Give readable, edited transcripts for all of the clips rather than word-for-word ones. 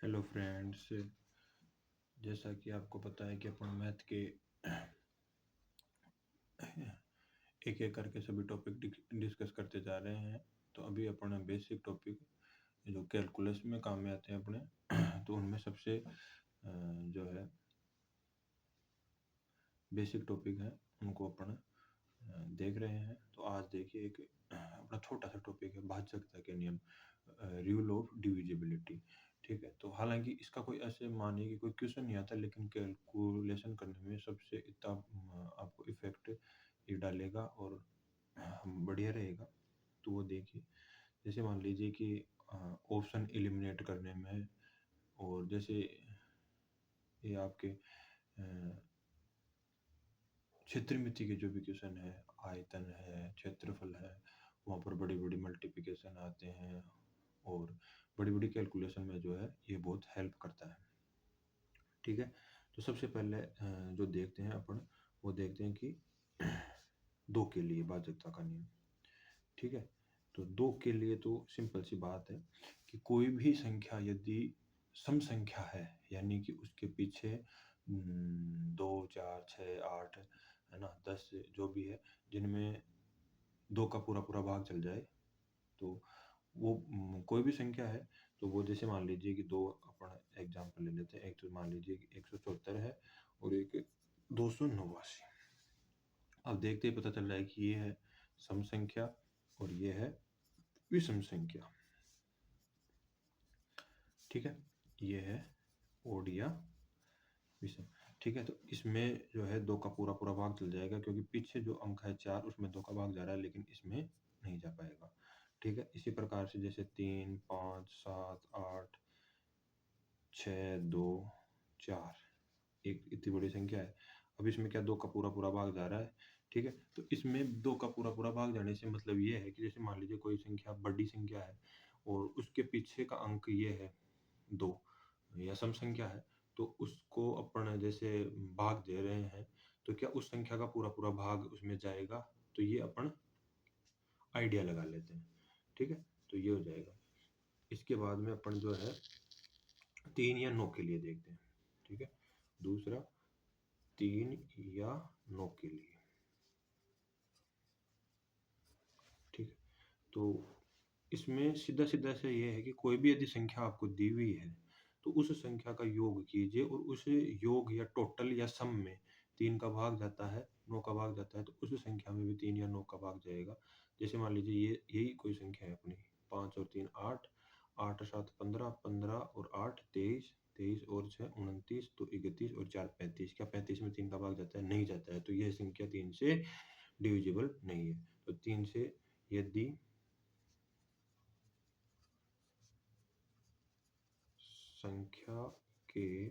Hello friends, जैसा कि आपको पता है कि अपन मैथ के एक एक करके सभी टॉपिक डिस्कस करते जा रहे हैं। तो अभी अपन बेसिक टॉपिक जो कैलकुलस में काम में आते हैं अपने तो उनमें सबसे जो है बेसिक टॉपिक है उनको अपन देख रहे हैं। तो आज देखिए एक अपना छोटा सा टॉपिक है भाज्यता के नियम, रूल ऑफ डिविजिबिलिटी। ठीक है, तो हालांकि इसका कोई ऐसे मानिए कि कोई क्वेश्चन नहीं आता, लेकिन कैलकुलेशन करने में सबसे इतना आपको इफेक्ट ये डालेगा और बढ़िया रहेगा। तो वो देखिए, जैसे मान लीजिए कि ऑप्शन एलिमिनेट करने में, और जैसे ये आपके क्षेत्रमिति के जो भी क्वेश्चन है, आयतन है, क्षेत्रफल है, वहाँ पर बड़ी बड़ी मल्टीप्लिकेशन आते हैं और बड़ी बड़ी कैलकुलेशन में जो है ये बहुत हेल्प करता है। ठीक है, तो सबसे पहले जो देखते हैं अपन, वो देखते हैं कि दो के लिए भाज्यता का नियम। ठीक है, तो दो के लिए तो सिंपल सी बात है कि कोई भी संख्या यदि सम संख्या है, यानी कि उसके पीछे 2, 4, 6, 8 है ना, 10 जो भी है, जिनमें दो का पूरा पूरा भाग चल जाए, तो वो कोई भी संख्या है। तो वो जैसे मान लीजिए कि दो, अपन एग्जांपल ले लेते हैं। एक तो मान लीजिए कि 174 है और एक 289। अब देखते ही पता चल रहा है कि ये है सम संख्या और ये है विषम संख्या। ठीक है, ये है ओड या विषम। ठीक है, तो इसमें जो है दो का पूरा पूरा भाग चल जाएगा, क्योंकि पीछे जो अंक है 4, उसमें दो का भाग जा रहा है, लेकिन इसमें नहीं जा पाएगा। ठीक है, इसी प्रकार से जैसे 3, 5, 7, 8, 6, 2, 4, एक इतनी बड़ी संख्या है। अब इसमें क्या दो का पूरा पूरा भाग जा रहा है। ठीक है, तो इसमें दो का पूरा पूरा भाग जाने से मतलब ये है कि जैसे मान लीजिए कोई संख्या बड़ी संख्या है और उसके पीछे का अंक ये है 2 या सम संख्या है, तो उसको अपन जैसे भाग दे रहे हैं, तो क्या उस संख्या का पूरा पूरा भाग उसमें जाएगा। तो ये अपन आइडिया लगा लेते हैं। ठीक है, तो ये हो जाएगा। इसके बाद में अपन जो है 3 या 9 के लिए देखते हैं। ठीक है, दूसरा 3 या 9 के लिए। ठीक है, तो इसमें सीधा सीधा से ये है कि कोई भी यदि संख्या आपको दी हुई है, तो उस संख्या का योग कीजिए और उस योग या टोटल या सम में 3 का भाग जाता है, 9 का भाग जाता है, तो उस संख्या में भी 3 या 9 का भाग जाएगा। जैसे मान लीजिए ये यही कोई संख्या है अपनी, 5 और 3 8, 8 और 7 15, 15 और 8 23, 23 और 6 29, तो 31 और 4 35। क्या 35 में 3 का भाग जाता है? नहीं जाता है, तो यह संख्या 3 से डिविजिबल नहीं है। तो 3 से यदि संख्या के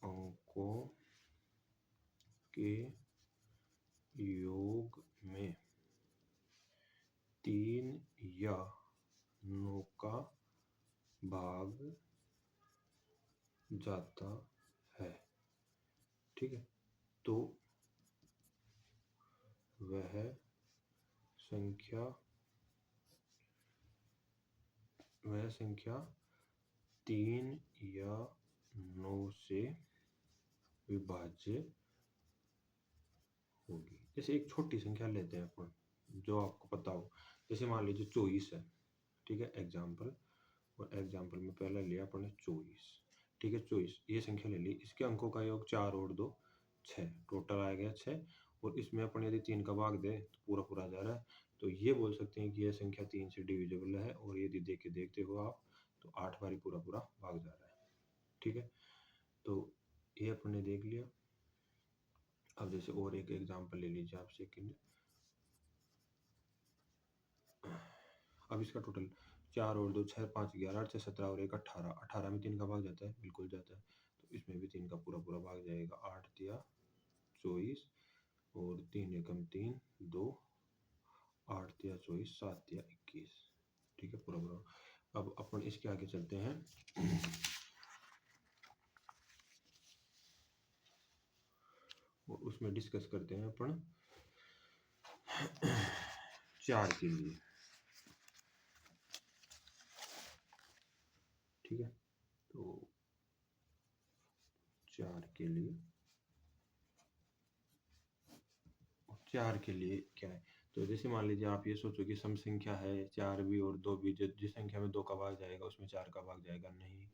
अंकों के योग में 3 या 9 का भाग जाता है। ठीक है, तो वह संख्या 3 या 9 से विभाज्य होगी। जैसे एक छोटी संख्या लेते हैं अपन, जो आपको पता हो। जैसे मान लीजिए 24 है। ठीक है, एग्जाम्पल, और एग्जाम्पल में पहले लिया अपन 24। ठीक है, 24 ये संख्या ले ली, इसके अंकों का योग 4 और 2 6, टोटल आ गया 6। और इसमें अपन यदि 3 का भाग दे तो पूरा पूरा जा रहा है, तो ये बोल सकते हैं कि यह संख्या 3 से डिविजिबल है। और यदि देखते हो आप, तो 8 बारी पूरा पूरा भाग जा रहा है। ठीक है, तो ये अपन ने देख लिया। अब जैसे और एक एग्जाम्पल ले लीजिए आप, सेकंड। अब इसका टोटल 4 और 2 6, 5 11, 8 से 17 और 1 18, 18 में 3 का भाग जाता है, बिल्कुल जाता है, तो इसमें भी 3 का पूरा पूरा भाग जाएगा। 8 दिया 24 और 3 एकम 3 2, 8 दिया 24, 7 दिया 21। ठीक है, पूरा पूरा। अब अपन इसके आगे चलते हैं और उसमें डिस्कस करते हैं अपन 4 के लिए। ठीक है, तो 4 के लिए क्या है, तो जैसे मान लीजिए आप ये सोचो कि सम संख्या है 4 भी और 2 भी, जिस संख्या में 2 का भाग जाएगा उसमें 4 का भाग जाएगा नहीं,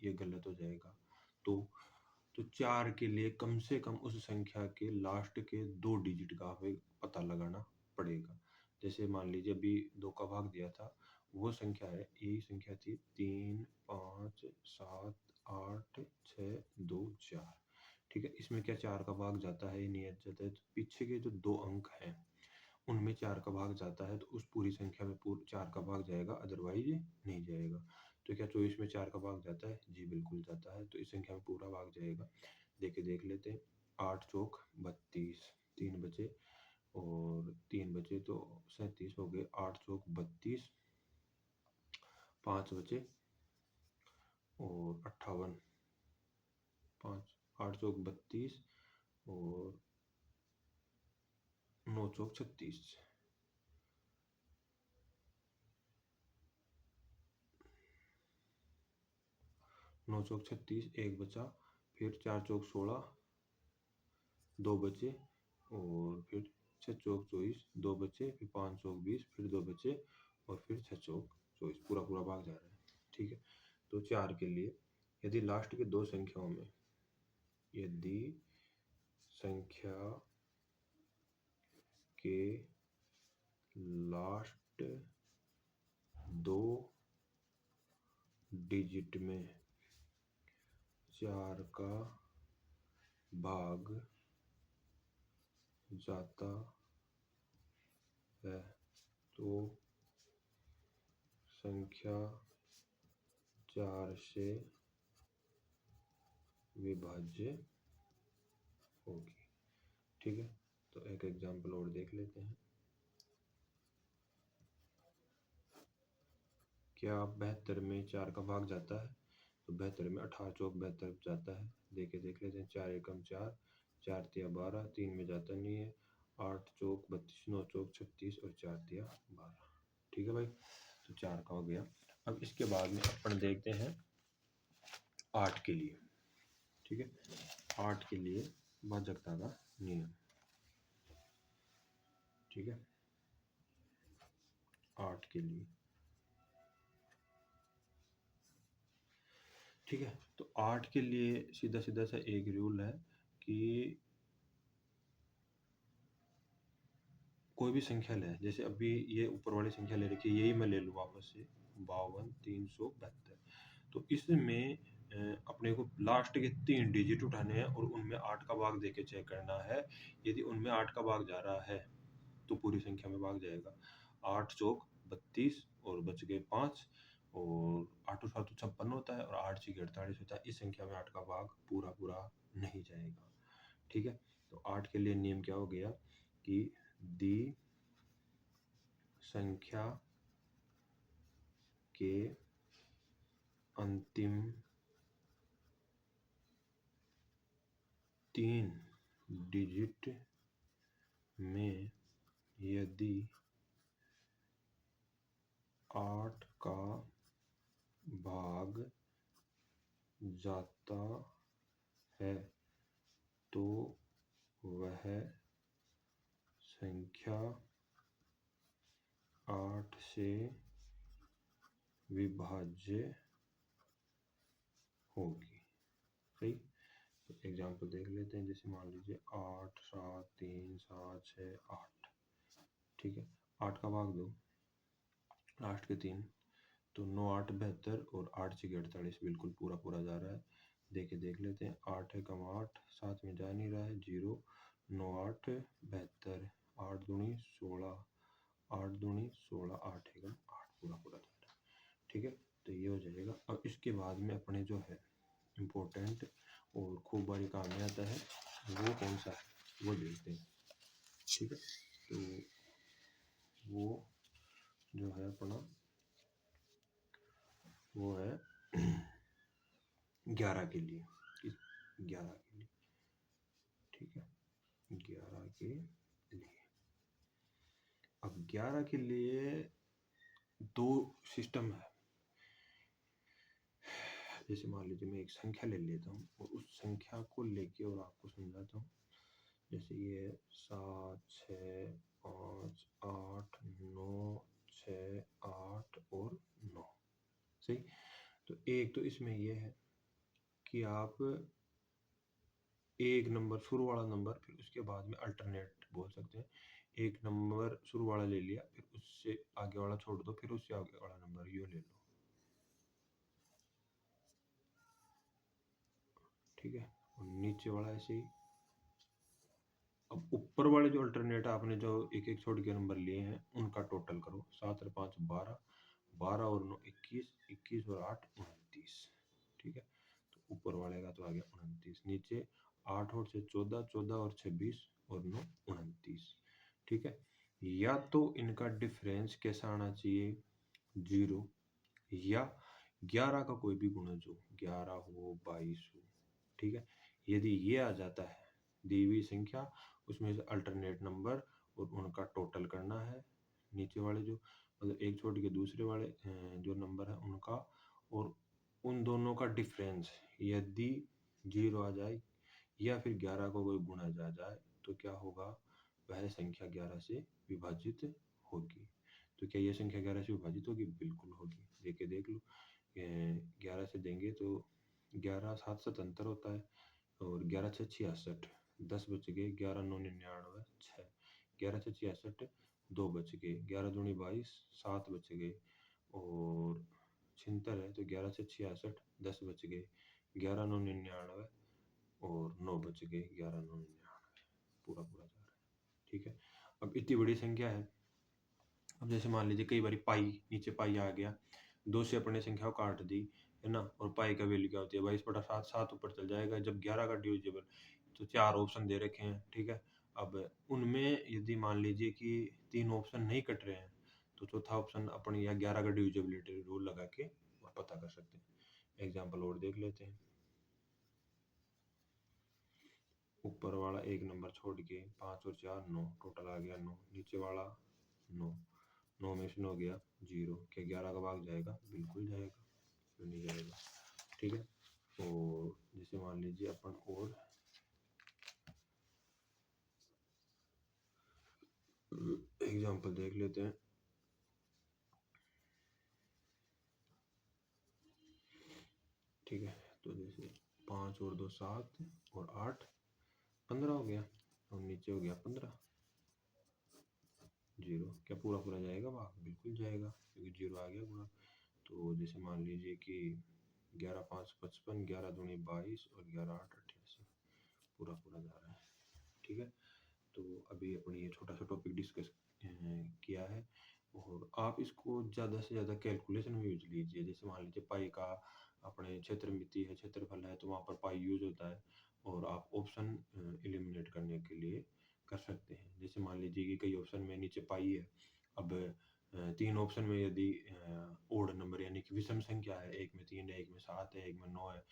ये गलत हो जाएगा। तो 4 के लिए कम से कम उस संख्या के लास्ट के 2 डिजिट का हमें पता लगाना पड़ेगा। जैसे मान लीजिए अभी 2 का भाग दिया था, वो संख्या है, यही संख्या थी 3, 5, 7, 8, 6, 2, 4। ठीक है, इसमें क्या 4 का भाग जाता है? नहीं जाता है। तो पीछे के जो 2 अंक हैं, उनमें 4 का भाग जाता है, तो उस पूरी संख्या में 4 का भाग जाएगा, अदरवाइज नहीं जाएगा। तो क्या 24 में 4 का भाग जाता है? जी बिल्कुल जाता है, तो इस संख्या में पूरा भाग जाएगा। देख लेते हैं। 8 चौक 32, 3 बचे और 3 बचे तो 37 हो गए। 8 चौक 32, 5 बचे और 58, 5, 8 चौक 32 और 9 चौक 36, 9 चौक 36, 1 बचा, फिर 4 चौक 16, 2 बचे और फिर 6 चौक 24, 2 बचे, फिर 5 चौक 20, फिर 2 बचे और फिर 6 चौक 24, पूरा पूरा भाग जा रहा है। ठीक है, तो 4 के लिए यदि लास्ट के 2 संख्याओं में, यदि संख्या के लास्ट 2 डिजिट में 4 का भाग जाता है तो संख्या 4 से विभाज्य होगी। ठीक है, तो एक एग्जांपल और देख लेते हैं। क्या 72 में 4 का भाग जाता है? तो 72 में 18 चौक 72 जाता है। देख लेते हैं। 4 एकम 4, 4 तिया 12, 3 में जाता नहीं है। 8 चौक 32, 9 चौक 36 और 4 तिया 12। ठीक है भाई, तो 4 का हो गया। अब इसके बाद में अपन देखते हैं 8 के लिए। ठीक है, 8 के लिए भाजकता का नियम। ठीक है, 8 के लिए, ठीक है, तो 8 के लिए सीधा सीधा सा एक रूल है कि कोई भी संख्या ले, जैसे अभी ये ऊपर वाली संख्या ले रखी है, यही मैं ले लूँ वापस से 52,372। तो इसमें अपने को लास्ट के 3 डिजिट उठाने हैं और उनमें 8 का भाग देके चेक करना है। यदि उनमें 8 का भाग जा रहा है तो पूरी संख्या में भाग जाएगा। 8 चौक 32 और बच गए 5 और 8 और 7 56 होता है और 8 6 48 होता है। इस संख्या में 8 का भाग पूरा पूरा नहीं जाएगा। ठीक है, तो 8 के लिए नियम क्या हो गया कि दी संख्या के अंतिम 3 डिजिट में यदि 8 का भाग जाता है तो वह संख्या 8 से विभाज्य होगी। सही, तो एग्जाम्पल देख लेते हैं। जैसे मान लीजिए 8 7 3 7 6 8। ठीक है, 8 का भाग दो लास्ट के 3, तो 9 8 72 और 8 6 48, बिल्कुल पूरा पूरा जा रहा है। देख लेते हैं। 8 है कम 8, 7 में जा नहीं रहा है, 0, 9 8 72, 8 दूनी 16, 8 दूनी 16, 8 है कम 8, पूरा पूरा जा रहा है। ठीक है, तो ये हो जाएगा। अब इसके बाद में अपने जो है इम्पोर्टेंट और खूब बारी काम में आता है, वो कौन सा है वो देखते हैं। ठीक है, तो वो जो है अपना वो है 11 के लिए। 11 के लिए, ठीक है, 11 के लिए। अब 11 के लिए 2 सिस्टम है। जैसे मान लीजिए मैं एक संख्या ले लेता हूँ और उस संख्या को लेके और आपको समझाता हूँ। जैसे ये 7 6 5 8 9 6 8 और 9। सही। तो एक तो इसमें ये है कि आप एक नंबर शुरू वाला नंबर फिर उसके बाद में अल्टरनेट बोल सकते हैं। एक नंबर शुरू वाला ले लिया, फिर उससे आगे वाला छोड़ दो, फिर उससे आगे वाला नंबर यूँ ले लो। ठीक है। और नीचे वाला ऐसे ही। अब ऊपर वाले जो अल्टरनेट आपने जो एक एक छोड़ के नंबर लिए हैं उनका टोटल करो। 7 और 5 12, 12 और 9 21, 21 और 8 29। ठीक है। तो ऊपर वाले का तो आ गया 29। नीचे 8 और 6 14, 14 और 6 20 और 9 29। ठीक है। या तो इनका डिफरेंस कैसा आना चाहिए, 0, या 11 का कोई भी गुणज हो, 11 हो 22 हो। ठीक है। यदि ये आ जाता है दी हुई संख्या, उसमें से अल्टरनेट नंबर और उनका टोटल करना है। नीचे वाले जो मतलब एक छोड़ के दूसरे वाले जो नंबर है उनका, और उन दोनों का डिफरेंस यदि 0 आ जाए या फिर 11 को कोई गुणज आ जाए तो क्या होगा, वह संख्या 11 से विभाजित होगी। तो क्या ये संख्या 11 से विभाजित होगी? बिल्कुल होगी। देख लो। 11 से देंगे तो 11 7 77 होता है, और 11 6 66, 10 बच गए, 11 9 99 6, 11 6 66, 2 बच गए, 11 दूनी 22, 7 बच गए, और 76 है तो 11 से 66, 10 बच गए, 11 9 99 और 9 बच गए, 11 9 99 पूरा पूरा जा रहा है। ठीक है। अब इतनी बड़ी संख्या है। अब जैसे मान लीजिए कई बार पाई, नीचे पाई आ गया, 2 से अपने संख्या को काट दी, है ना, और पाई का वैल्यू क्या होती है, 22/7, 7 ऊपर चल जाएगा। जब 11 का डिविजिबल, तो 4 ऑप्शन दे रखे हैं। ठीक है। अब उनमें यदि मान लीजिए कि 3 ऑप्शन नहीं कट रहे हैं, तो चौथा ऑप्शन अपन या 11 का डिविजिबिलिटी रूल लगा के और पता कर सकते हैं। एग्जाम्पल और देख लेते हैं। ऊपर वाला एक नंबर छोड़ के 5 और 4 9, टोटल आ गया 9। नीचे वाला 9, 9 में से 9 गया 0। क्या 11 का भाग जाएगा? बिल्कुल जाएगा, क्यों नहीं जाएगा। ठीक है। और जैसे मान लीजिए अपन और एग्जाम्पल देख लेते हैं। ठीक है। तो जैसे 5 और 2 7 और 8 15 हो गया, और नीचे हो गया 15 0। क्या पूरा पूरा जाएगा भाग? बिल्कुल जाएगा, क्योंकि 0 आ गया गुणा। तो जैसे मान लीजिए कि 11 5 55, 11 दूनी 22 और 11 8 88, पूरा पूरा जा रहा है। ठीक है। तो अभी अपन ये छोटा सा टॉपिक डिस्कस किया है, और आप इसको ज़्यादा से ज़्यादा कैलकुलेशन में यूज लीजिए। जैसे मान लीजिए पाई का अपने क्षेत्रमिति है, क्षेत्रफल है, तो वहाँ पर पाई यूज होता है, और आप ऑप्शन एलिमिनेट करने के लिए कर सकते हैं। जैसे मान लीजिए कि कई ऑप्शन में नीचे पाई है। अब 3 ऑप्शन में यदि ओड नंबर यानी कि विषम संख्या है, एक में 3 है, एक में 7 है, एक में 9 है,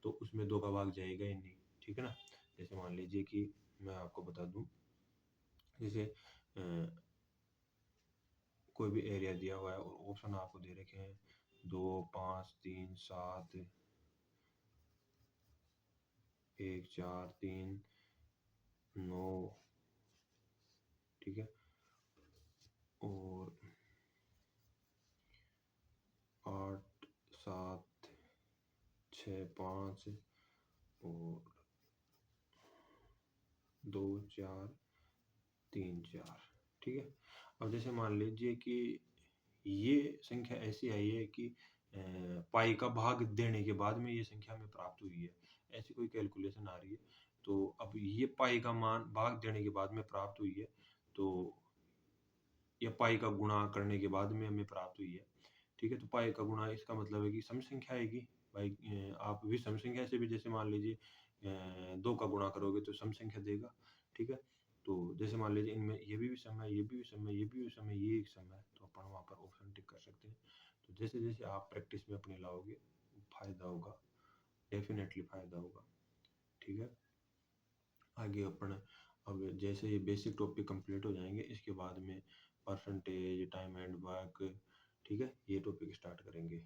तो उसमें 2 का भाग जाएगा ही नहीं। ठीक है ना। जैसे मान लीजिए कि मैं आपको बता दूं, जैसे कोई भी एरिया दिया हुआ है और ऑप्शन आपको दे रखे हैं 2 5 3 7 1 4 3 9। ठीक है। और 8 7 6 5 और 2 4 3 4। ठीक है। अब जैसे मान लीजिए कि ये संख्या ऐसी आई है कि पाई का भाग देने के बाद में ये संख्या हमें प्राप्त हुई है, ऐसी कोई कैलकुलेशन आ रही है। तो अब ये पाई का मान भाग देने के बाद में प्राप्त हुई है, तो ये पाई का गुणा करने के बाद में हमें प्राप्त हुई है। ठीक है। तो पाई का गुणा, इसका मतलब है कि सम संख्या आएगी भाई। आप विषम संख्या से भी जैसे मान लीजिए 2 का गुणा करोगे तो सम संख्या देगा। ठीक है। तो जैसे मान लीजिए इनमें ये भी विषम है, ये भी विषम है, ये भी विषम है, ये एक सम है, तो अपन वहाँ पर ऑप्शन टिक कर सकते हैं। तो जैसे जैसे आप प्रैक्टिस में अपने लाओगे, फायदा होगा, डेफिनेटली फायदा होगा। ठीक है। आगे अपन अब जैसे ये बेसिक टॉपिक कंप्लीट हो जाएंगे, इसके बाद में परसेंटेज, टाइम एंड वर्क, ठीक है, ये टॉपिक स्टार्ट करेंगे।